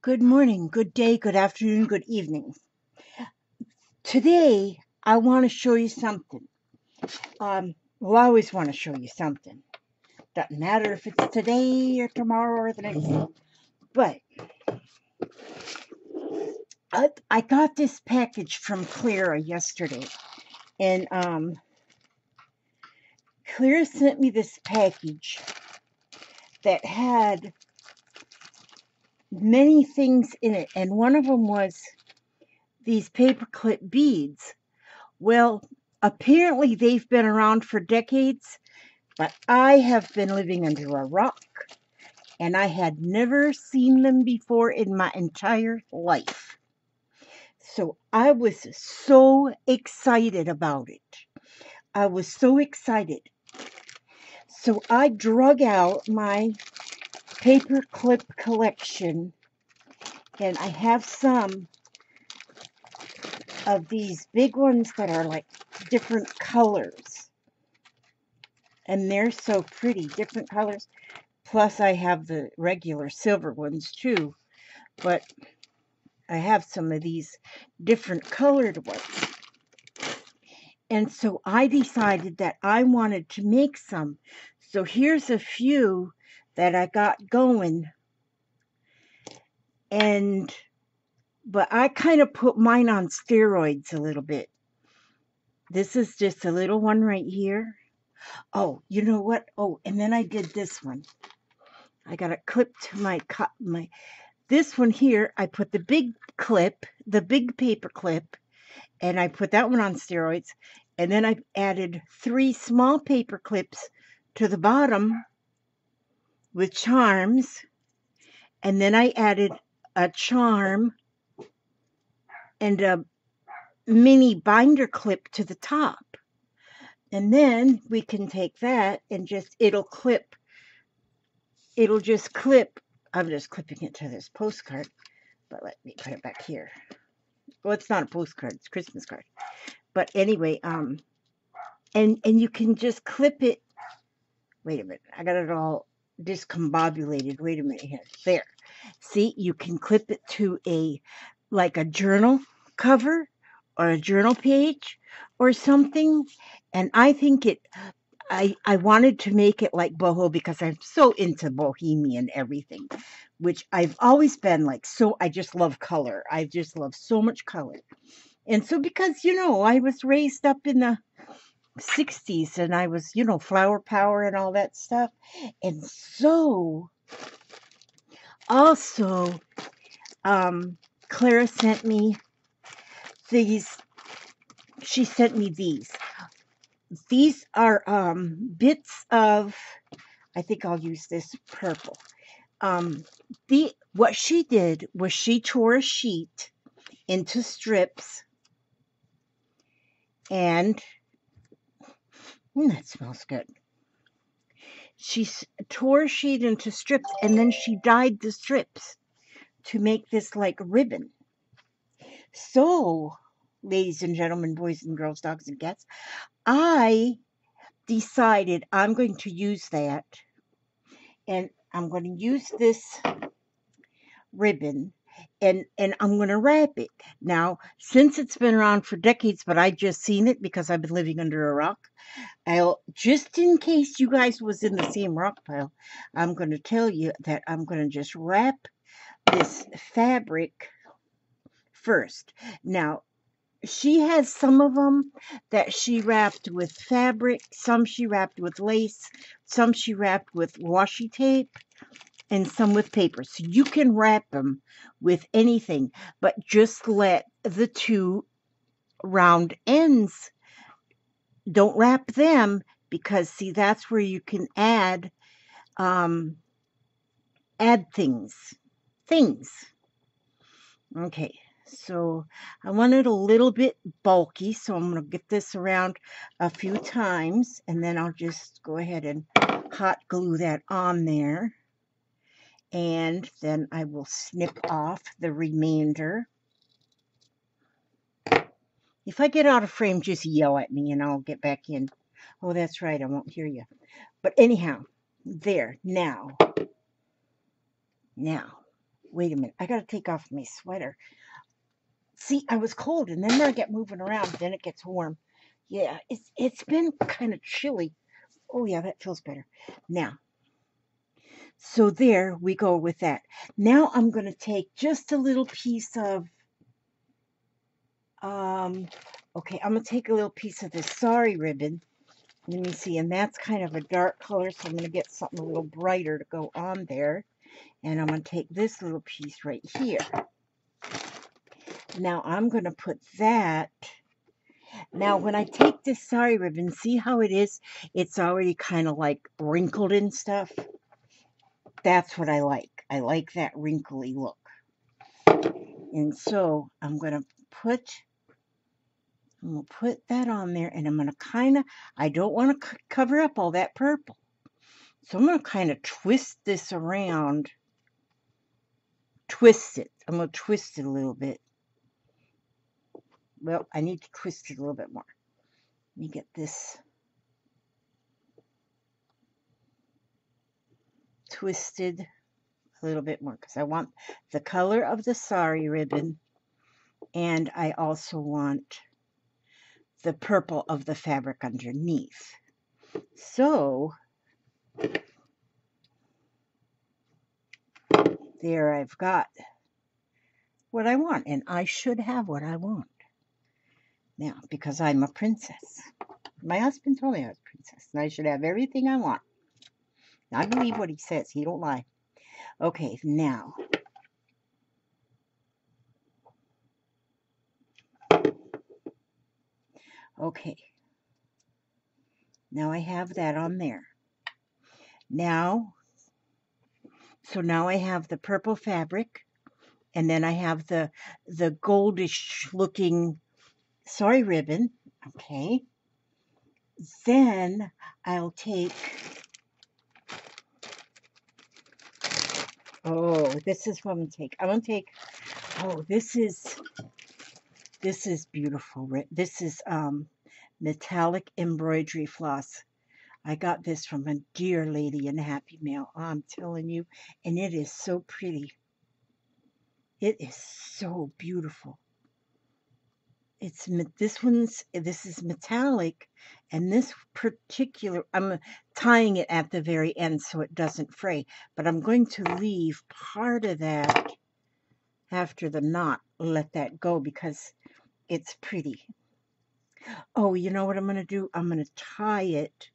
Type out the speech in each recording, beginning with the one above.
Good morning, good day, good afternoon, good evening. Today, I want to show you something. Well, I always want to show you something. Doesn't matter if it's today or tomorrow or the next day. But I got this package from Clara yesterday. And Clara sent me this package that had many things in it. And one of them was these paperclip beads. Well, apparently they've been around for decades. But I have been living under a rock, and I had never seen them before in my entire life. So I was so excited about it. I was so excited. So I drug out my paperclip collection, and I have some of these big ones that are like different colors. And they're so pretty, different colors. Plus, I have the regular silver ones too. But I have some of these different colored ones. And so I decided that I wanted to make some. So here's a few that I got going. But I kind of put mine on steroids a little bit. This is just a little one right here. Oh, you know what? Oh, and then I did this one. I got a clip to my this one here. I put the big clip, the big paper clip, and I put that one on steroids. And then I added 3 small paper clips to the bottom with charms. And then I added a charm and a mini binder clip to the top. And then we can take that and it'll just clip. I'm just clipping it to this postcard, but let me put it back here. Well, it's not a postcard, it's a Christmas card. But anyway, and you can just clip it. Wait a minute, I got it all discombobulated. Wait a minute here. There. See, you can clip it to like a journal cover or a journal page or something. And I think I wanted to make it like boho because I'm so into bohemian everything, which I've always been like. So I just love color. I just love so much color. And so because, I was raised up in the 60s and I was, flower power and all that stuff. And so also, Clara sent me these. She sent me these. These are bits of, I think I'll use this purple. What she did was she tore a sheet into strips, and that smells good. She tore a sheet into strips, and then she dyed the strips to make this like ribbon. So, ladies and gentlemen, boys and girls, dogs and cats, I decided I'm going to use that, and I'm going to use this ribbon, and I'm going to wrap it. Now, since it's been around for decades, but I just seen it because I've been living under a rock, just in case you guys was in the same rock pile, I'm going to tell you that I'm going to just wrap this fabric first. Now, she has some of them that she wrapped with fabric, some she wrapped with lace, some she wrapped with washi tape, and some with paper. So you can wrap them with anything, but just let the 2 round ends, don't wrap them, because see, that's where you can add things. Okay, so I want it a little bit bulky, so I'm going to get this around a few times, and then I'll just go ahead and hot glue that on there. And then I will snip off the remainder. If I get out of frame, just yell at me and I'll get back in. Oh, that's right, I won't hear you. But anyhow, there, now. Wait a minute. I got to take off my sweater. See, I was cold, and then when I get moving around, then it gets warm. Yeah, it's been kind of chilly. Oh, yeah, that feels better. Now, so there we go with that. Now I'm going to take just a little piece of, okay, I'm going to take a little piece of this sari ribbon. Let me see, and that's kind of a dark color, so I'm going to get something a little brighter to go on there. And I'm going to take this little piece right here. Now I'm going to put that. Now when I take this sari ribbon, see how it is? It's already kind of like wrinkled and stuff. That's what I like. I like that wrinkly look. And so I'm going to put that on there, and I'm going to kind of, I don't want to cover up all that purple. So I'm going to kind of twist this around. Twist it. I'm going to twist it a little bit. Well, I need to twist it a little bit more. Let me get this twisted a little bit more because I want the color of the sari ribbon, and I also want the purple of the fabric underneath. So there I've got what I want, and I should have what I want now because I'm a princess. My husband told me I was a princess, and I should have everything I want. I believe what he says. He don't lie. Okay, now. Okay. Now I have that on there. Now, so now I have the purple fabric, and then I have the goldish looking sari ribbon. Okay. Then I'll take, oh, this is what I'm going to take. I'm going to take, oh, this is beautiful. This is metallic embroidery floss. I got this from a dear lady in Happy Mail. I'm telling you, and it is so pretty. It is so beautiful. This is metallic, and this particular, I'm tying it at the very end so it doesn't fray, but I'm going to leave part of that after the knot, let that go because it's pretty. Oh, you know what I'm going to do? I'm going to tie it.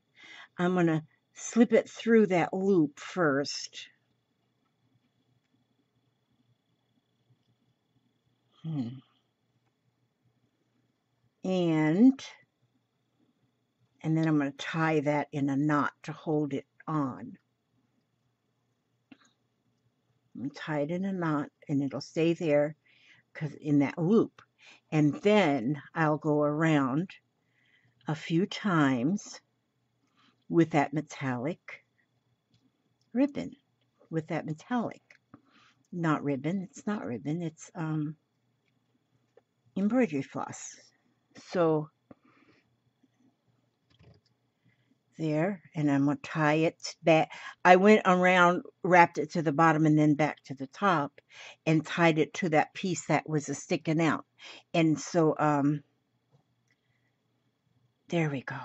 I'm going to slip it through that loop first. And then I'm going to tie that in a knot to hold it on. I'm going to tie it in a knot, and it'll stay there because in that loop. And then I'll go around a few times with that metallic ribbon, with that metallic, not ribbon. It's not ribbon. It's embroidery floss. So there, and I'm going to tie it back. I went around, wrapped it to the bottom and then back to the top and tied it to that piece that was sticking out. And so there we go.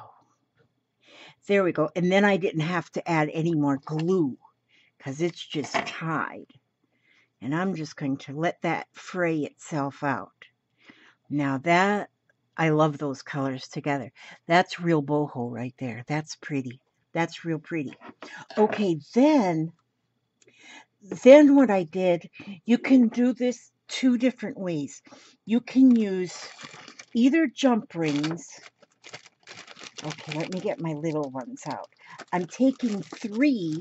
There we go. And then I didn't have to add any more glue because it's just tied. And I'm just going to let that fray itself out. Now that, I love those colors together. That's real boho right there. That's pretty. That's real pretty. Okay, then what I did, you can do this two different ways. You can use either jump rings. Okay, let me get my little ones out. I'm taking 3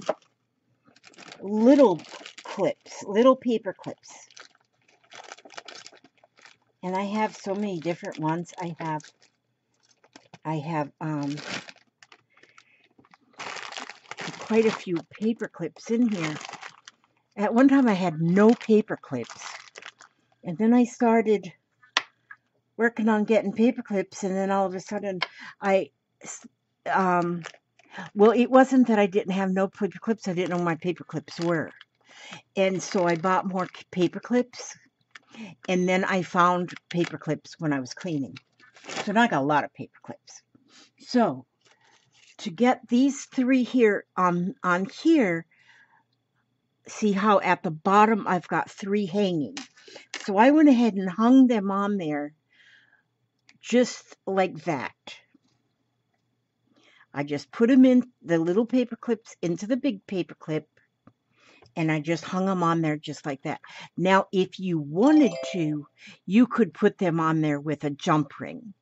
little clips, little paper clips. And I have so many different ones. I have quite a few paper clips in here. At one time I had no paper clips. And then I started working on getting paper clips, and then all of a sudden well, it wasn't that I didn't have no paper clips. I didn't know my paper clips were. And so I bought more paper clips, and then I found paper clips when I was cleaning. So now I got a lot of paper clips. So to get these 3 here on here, see how at the bottom I've got 3 hanging. So I went ahead and hung them on there just like that. I just put them in the little paper clips into the big paper clip, and I just hung them on there just like that. Now, if you wanted to, you could put them on there with a jump ring,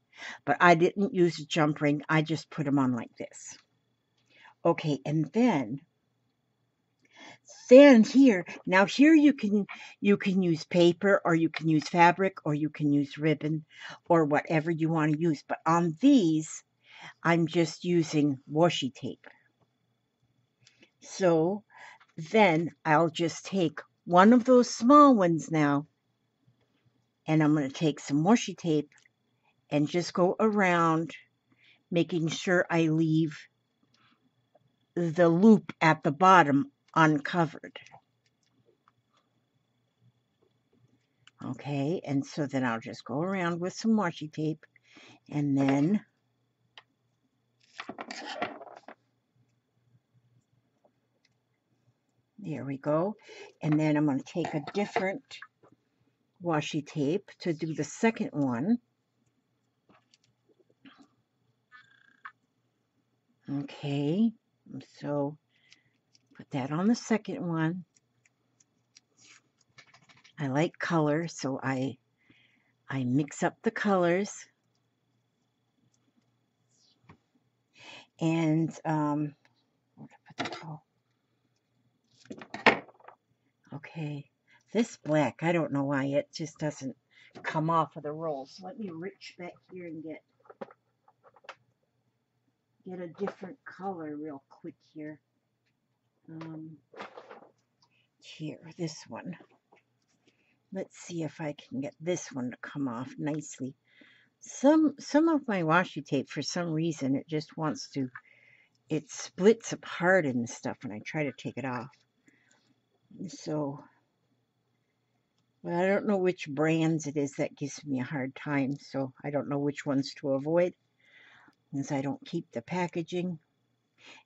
but I didn't use a jump ring. I just put them on like this. Okay, and then here, now here you can use paper, or you can use fabric, or you can use ribbon, or whatever you want to use. But on these, I'm just using washi tape. So then I'll just take one of those small ones now, and I'm going to take some washi tape and just go around, making sure I leave the loop at the bottom uncovered. Okay, and so then I'll just go around with some washi tape, and then there we go. And then I'm going to take a different washi tape to do the second one. Okay, so put that on the second one. I like color, so I mix up the colors. And okay, this black, I don't know why it just doesn't come off of the roll. So let me reach back here and get a different color real quick here. Here, this one. Let's see if I can get this one to come off nicely. Some of my washi tape, for some reason, it just wants to, it splits apart and stuff when I try to take it off. So, well, I don't know which brands it is that gives me a hard time, so I don't know which ones to avoid, since I don't keep the packaging.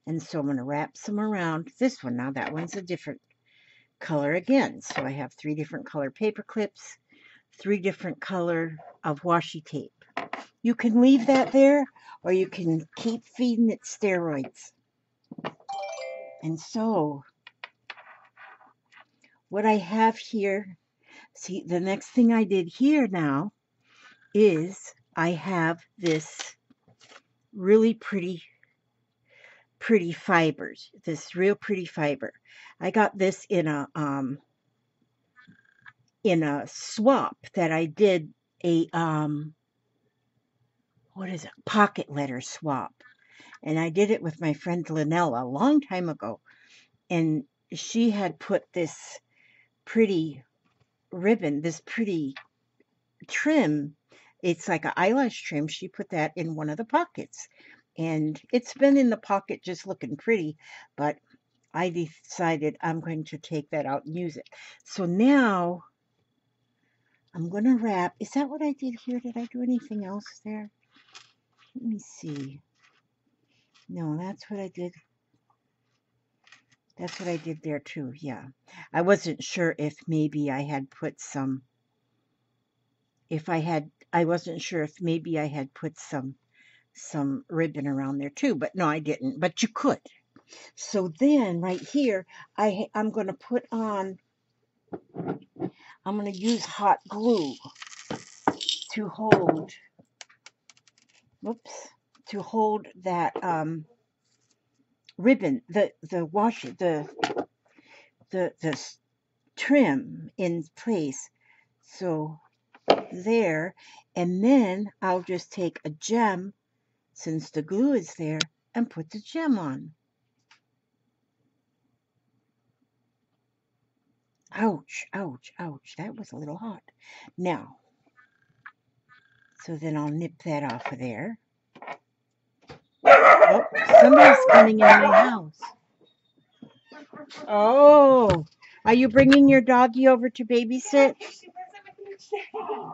And so I'm going to wrap some around this one. Now that one's a different color again. So I have 3 different color paper clips, 3 different color of washi tape. You can leave that there, or you can keep feeding it steroids. And so what I have here, see, the next thing I did here now is I have this really pretty fibers, this real pretty fiber. I got this in a swap that I did, a what is it, pocket letter swap, and I did it with my friend Lynella a long time ago, and she had put this pretty ribbon, this pretty trim, it's like an eyelash trim, she put that in one of the pockets, and it's been in the pocket just looking pretty, but I decided I'm going to take that out and use it. So now I'm going to wrap. Is that what I did here? Did I do anything else there? Let me see. No, that's what I did. That's what I did there too. Yeah. I wasn't sure if maybe I had put some, I wasn't sure if maybe I had put some ribbon around there too, but no, I didn't, but you could. So then right here, I'm going to put on, I'm going to use hot glue to hold, whoops, to hold that ribbon, the washi, the trim in place. So there, and then I'll just take a gem, since the glue is there, and put the gem on. Ouch, ouch, ouch, that was a little hot. Now, so then I'll nip that off of there. Oh, somebody's coming in my house. Oh, Are you bringing your doggy over to babysit? Can she visit with me today?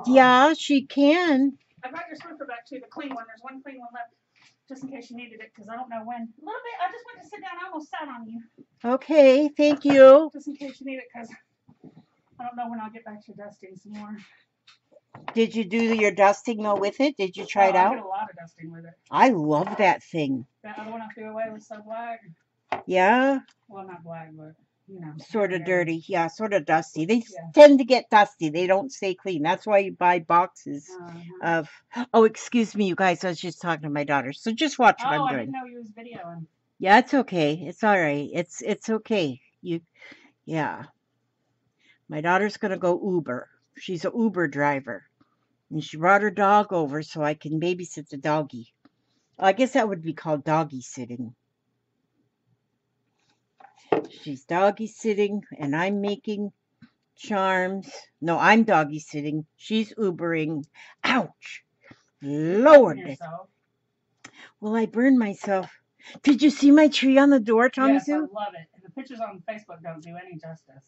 Yeah, she can. I brought your Swiffer back too, the clean one. There's one clean one left, just in case you needed it, because I don't know when. A little bit. I just went to sit down. I almost sat on you. Okay, thank you. Just in case you need it, because I don't know when I'll get back to dusting some more. Did you do your dusting though with it? Did you try it I out? did a lot of dusting with it. I love that thing. That other one I threw away was so black. Yeah? Well, not black, but you know. Sort of dirty. Yeah, sort of dusty. They Yeah. tend to get dusty. They don't stay clean. That's why you buy boxes of. Oh, excuse me, you guys. I was just talking to my daughter. So just watch what I'm doing. I didn't know you was videoing. Yeah, it's okay. It's all right. It's okay. Yeah. My daughter's gonna go Uber. She's an Uber driver, and she brought her dog over so I can babysit the doggy. I guess that would be called doggy sitting. She's doggy sitting, and I'm making charms. No, I'm doggy sitting. She's Ubering. Ouch! Lord! Well, I burned myself. Did you see my tree on the door, Tommy Yes, Sue? I love it. And the pictures on Facebook don't do any justice.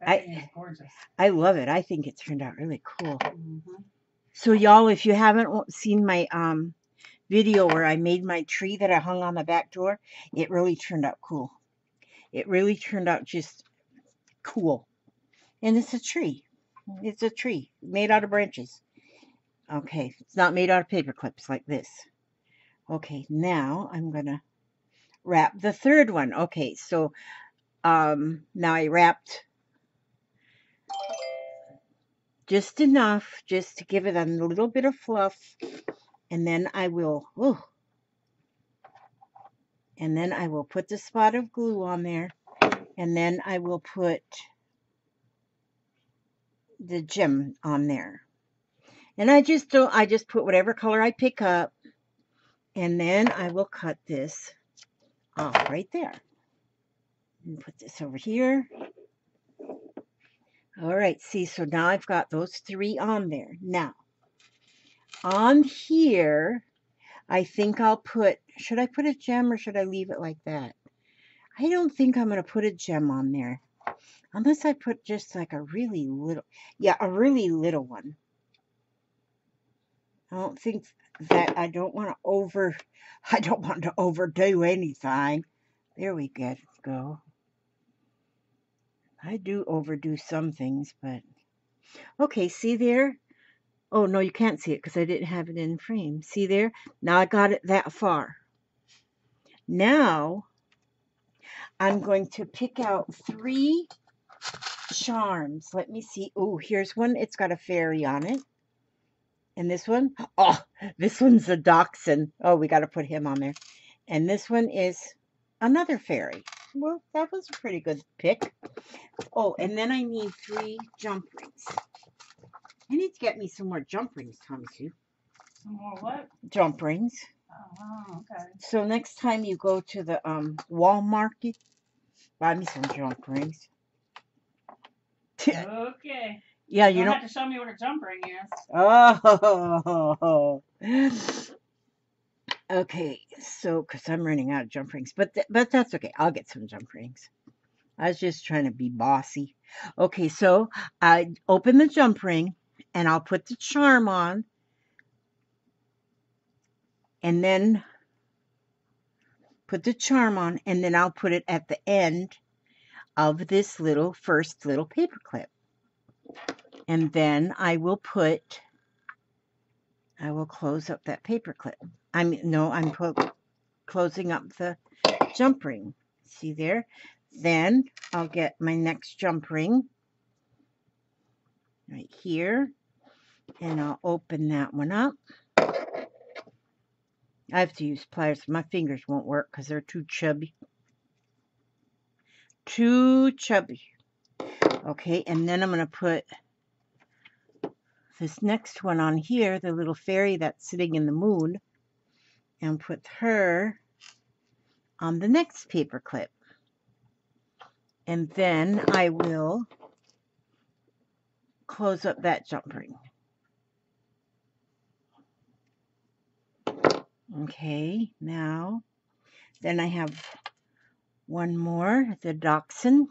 That thing is gorgeous. I love it. I think it turned out really cool. Mm-hmm. So, y'all, if you haven't seen my video where I made my tree that I hung on the back door, it really turned out cool. It really turned out just cool. And it's a tree. It's a tree made out of branches. Okay, it's not made out of paper clips like this. Okay, now I'm going to wrap the third one. Okay, so now I wrapped just enough just to give it a little bit of fluff, and then I will put the spot of glue on there, and then I will put the gem on there. And I just put whatever color I pick up, and then I will cut this off right there. And put this over here. All right, see, so now I've got those three on there. Now, on here, I think I'll put, should I put a gem or should I leave it like that? I don't think I'm going to put a gem on there. Unless I put just like a really little, yeah, a really little one. I don't think that, I don't want to overdo anything. There we go. I do overdo some things, but okay, see there? Oh, no, you can't see it because I didn't have it in frame. See there? Now I got it that far. Now I'm going to pick out 3 charms. Let me see. Oh, here's one. It's got a fairy on it. And this one, oh, this one's a dachshund. Oh, we got to put him on there. And this one is another fairy. Well, that was a pretty good pick. Oh, and then I need 3 jump rings. I need to get me some more jump rings, Tommy Sue. Some more what? Jump rings. Oh, okay. So next time you go to the Walmart, buy me some jump rings. Okay. Yeah, you don't have to show me what a jump ring is. Oh. Okay, so because I'm running out of jump rings, but that's okay. I'll get some jump rings. I was just trying to be bossy. Okay, so I open the jump ring and I'll put the charm on, and then put the charm on, and then I'll put it at the end of this first little paper clip. And then I will close up that paper clip. I'm closing up the jump ring. See there? Then I'll get my next jump ring right here, and I'll open that one up. I have to use pliers. My fingers won't work because they're too chubby. Too chubby. Okay, and then I'm going to put this next one on here, the little fairy that's sitting in the moon, and put her on the next paper clip. And then I will close up that jump ring. Okay, now, then I have one more, the dachshund.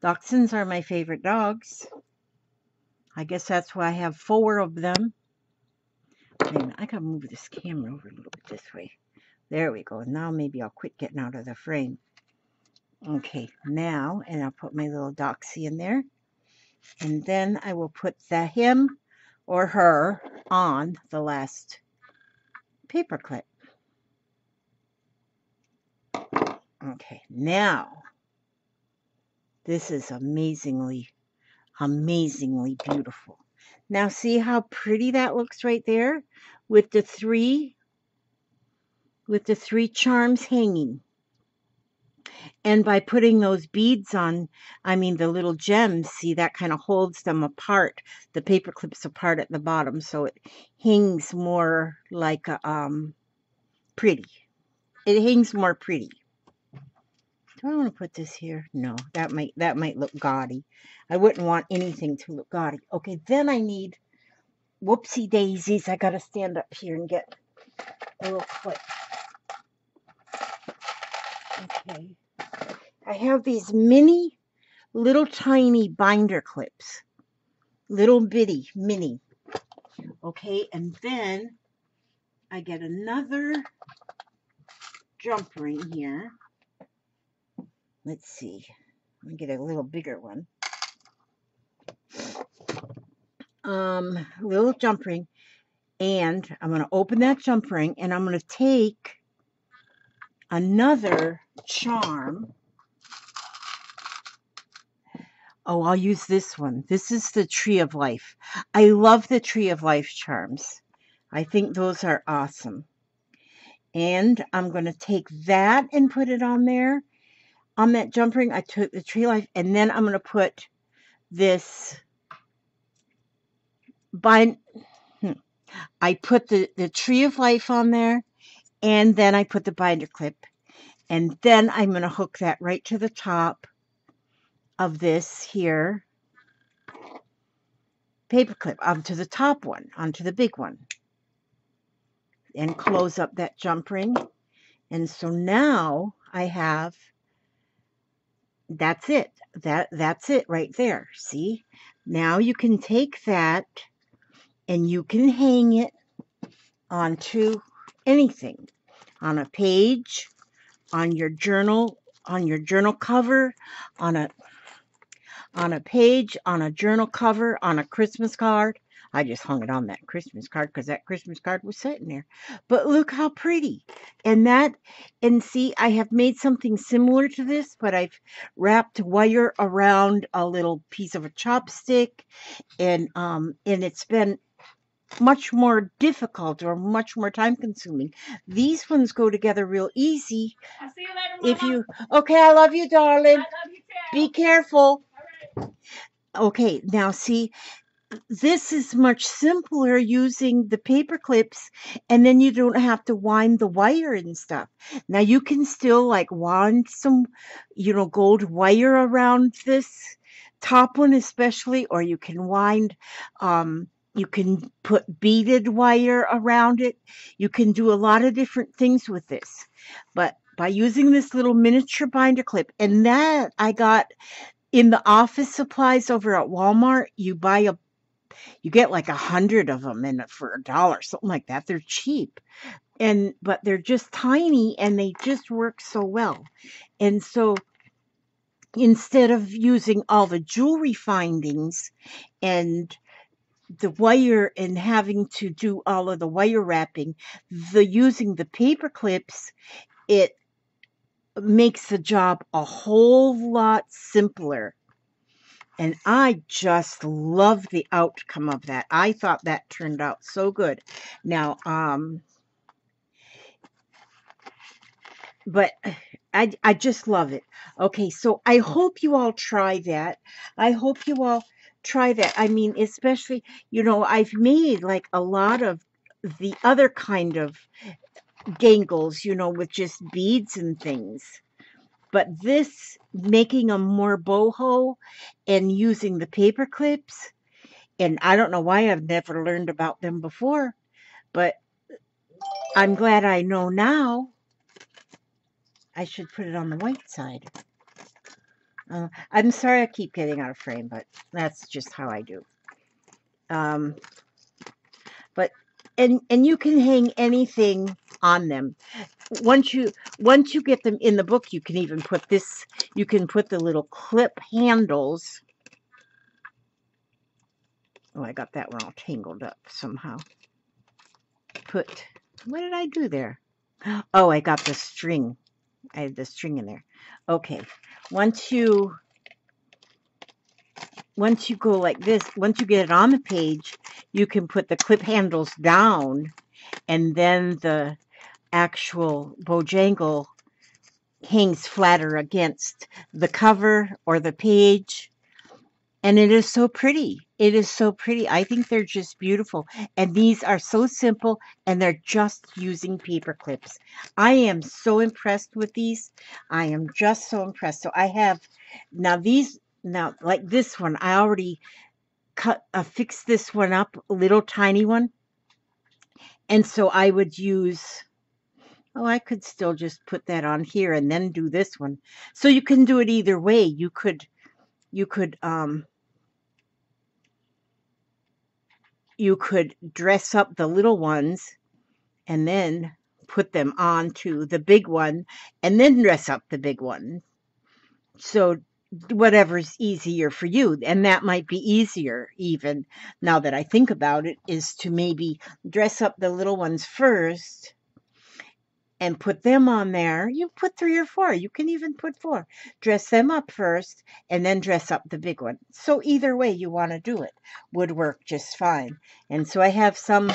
Dachshunds are my favorite dogs. I guess that's why I have 4 of them. Wait a minute, I gotta move this camera over a little bit this way. There we go. Now maybe I'll quit getting out of the frame. Okay, now, and I'll put my little Doxy in there. And then I will put him or her on the last paper clip. Okay, now, this is amazingly beautiful. Now see how pretty that looks right there with the three charms hanging. And by putting those beads on, I mean the little gems, see that kind of holds them apart, the paper clips apart at the bottom, so it hangs more like a pretty. It hangs more pretty. Do I want to put this here? No, that might look gaudy. I wouldn't want anything to look gaudy. Okay, then I need, whoopsie daisies, I gotta stand up here and get a little clip. Okay. I have these mini, little tiny binder clips. Little bitty, mini. Okay, and then I get another jump ring here. Let's see. Let me get a little bigger one. Little jump ring. And I'm going to open that jump ring and I'm going to take another charm. Oh, I'll use this one. This is the Tree of Life. I love the Tree of Life charms. I think those are awesome. And I'm going to take that and put it on there. On that jump ring, I took the Tree of Life, and then I'm going to put this I put the Tree of Life on there, and then I put the binder clip. And then I'm going to hook that right to the top of this here paper clip, onto the top one, onto the big one. And close up that jump ring. And so now I have, that's it. That's it right there. See? Now you can take that and you can hang it onto anything. On a page, on your journal cover, on a page, on a journal cover, on a Christmas card. I just hung it on that Christmas card because that Christmas card was sitting there. But look how pretty. And see, I have made something similar to this, but I've wrapped wire around a little piece of a chopstick, and it's been much more difficult or much more time consuming. These ones go together real easy. I'll see you later, Mama. Okay, I love you, darling. I love you too. Be careful. All right. Okay, now see, this is much simpler using the paper clips, and then you don't have to wind the wire and stuff. Now you can still like wind some, gold wire around this top one especially, or you can wind, you can put beaded wire around it. You can do a lot of different things with this. But by using this little miniature binder clip, and that I got in the office supplies over at Walmart, you get like 100 of them for $1, something like that. They're cheap, but they're just tiny and they just work so well. And so instead of using all the jewelry findings and the wire and having to do all of the wire wrapping, using the paper clips, it makes the job a whole lot simpler. And I just love the outcome of that. I thought that turned out so good. Now, but I just love it. Okay, so I hope you all try that. I hope you all try that. I mean, especially, I've made like a lot of the other kind of dangles, with just beads and things. But this, making them more boho and using the paper clips, and I don't know why I've never learned about them before, but I'm glad I know now. I should put it on the white side. I'm sorry I keep getting out of frame, but that's just how I do. Um, but and you can hang anything on them. Once you get them in the book, you can even put this. You can put the little clip handles. Oh, I got that one all tangled up somehow. What did I do there? Oh, I got the string. I had the string in there. Okay. Once you go like this, once you get it on the page, you can put the clip handles down, and then the actual Bojangle hangs flatter against the cover or the page. And it is so pretty. It is so pretty. I think they're just beautiful. And these are so simple, and they're just using paper clips. I am so impressed with these. I am just so impressed. So I have now like this one, I already fixed this one up, a little tiny one. And so I would use, oh, I could still just put that on here and then do this one. So you can do it either way. You could dress up the little ones and then put them onto the big one and then dress up the big one. So whatever's easier for you, and that might be easier, even now that I think about it, is to maybe dress up the little ones first and put them on there. You put 3 or 4. You can even put 4. Dress them up first and then dress up the big one. So either way you want to do it would work just fine. And so I have some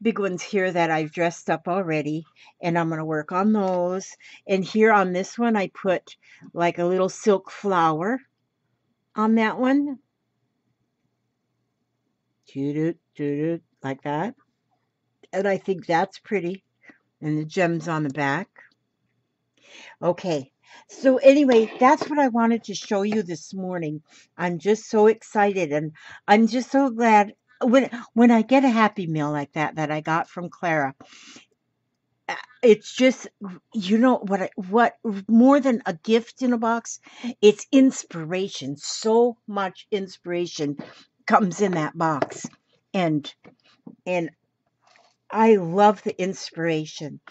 big ones here that I've dressed up already, and I'm going to work on those. And here on this one, I put like a little silk flower on that one. Like that. And I think that's pretty. And the gems on the back. Okay. So anyway, that's what I wanted to show you this morning. I'm just so excited, and I'm just so glad when I get a Happy Meal like that I got from Clara. It's just, you know what more than a gift in a box, it's inspiration. So much inspiration comes in that box, and I love the inspiration.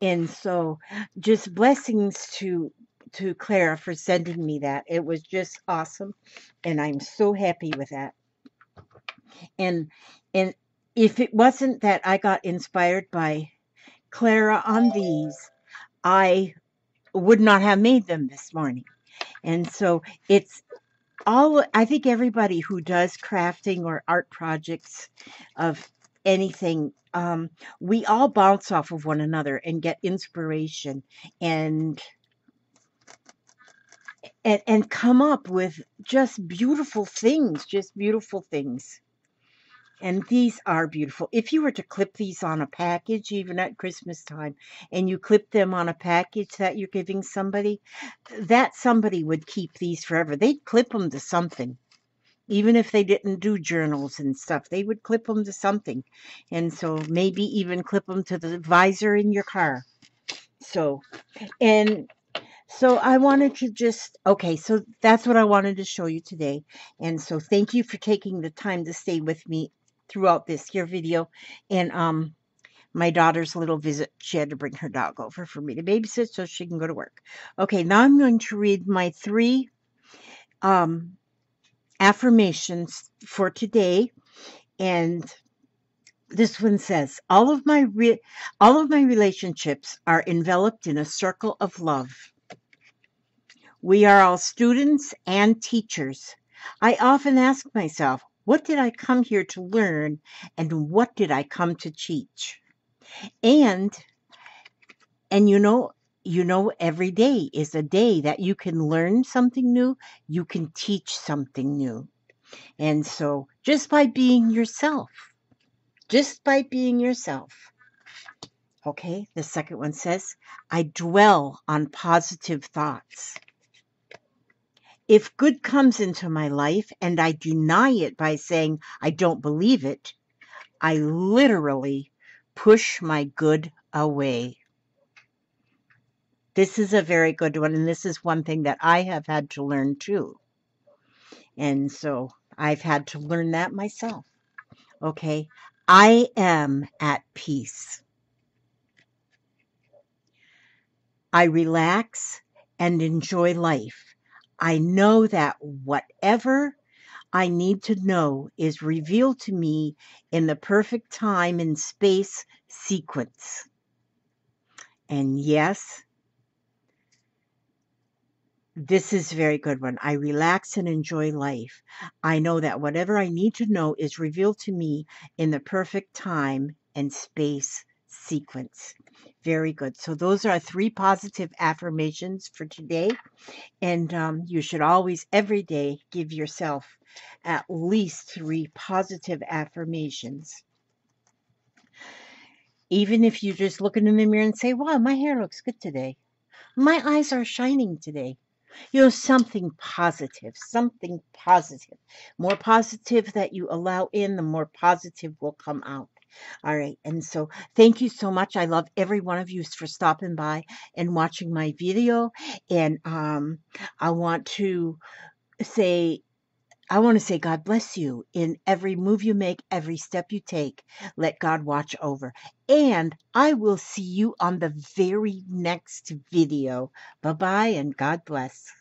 And so just blessings to Clara for sending me that. It was just awesome, and I'm so happy with that. And if it wasn't that I got inspired by Clara on these, I would not have made them this morning. And so it's all, I think everybody who does crafting or art projects of anything, we all bounce off of one another and get inspiration and come up with just beautiful things, And these are beautiful. If you were to clip these on a package, even at Christmas time, and you clip them on a package that you're giving somebody, that somebody would keep these forever. They'd clip them to something. Even if they didn't do journals and stuff, they would clip them to something. And so maybe even clip them to the visor in your car. So I wanted to just, okay, so that's what I wanted to show you today. And so thank you for taking the time to stay with me throughout this here video. And my daughter's little visit, she had to bring her dog over for me to babysit so she can go to work. Okay, now I'm going to read my 3 affirmations for today. And this one says, all of my relationships are enveloped in a circle of love. We are all students and teachers. I often ask myself, what did I come here to learn, and what did I come to teach? And you know, every day is a day that you can learn something new, you can teach something new. And so just by being yourself. Okay, the second one says, I dwell on positive thoughts. If good comes into my life and I deny it by saying I don't believe it, I literally push my good away. This is a very good one, and this is one thing that I have had to learn too. And so I've had to learn that myself. Okay. I am at peace. I relax and enjoy life. I know that whatever I need to know is revealed to me in the perfect time and space sequence. And yes, this is a very good one. I relax and enjoy life. I know that whatever I need to know is revealed to me in the perfect time and space sequence. Very good. So those are 3 positive affirmations for today. And you should always, every day, give yourself at least 3 positive affirmations. Even if you just look in the mirror and say, wow, my hair looks good today. My eyes are shining today. Something positive, something positive. More positive that you allow in, the more positive will come out. All right. And so thank you so much. I love every one of you for stopping by and watching my video. And I want to say, God bless you in every move you make, every step you take. Let God watch over. And I will see you on the very next video. Bye-bye and God bless.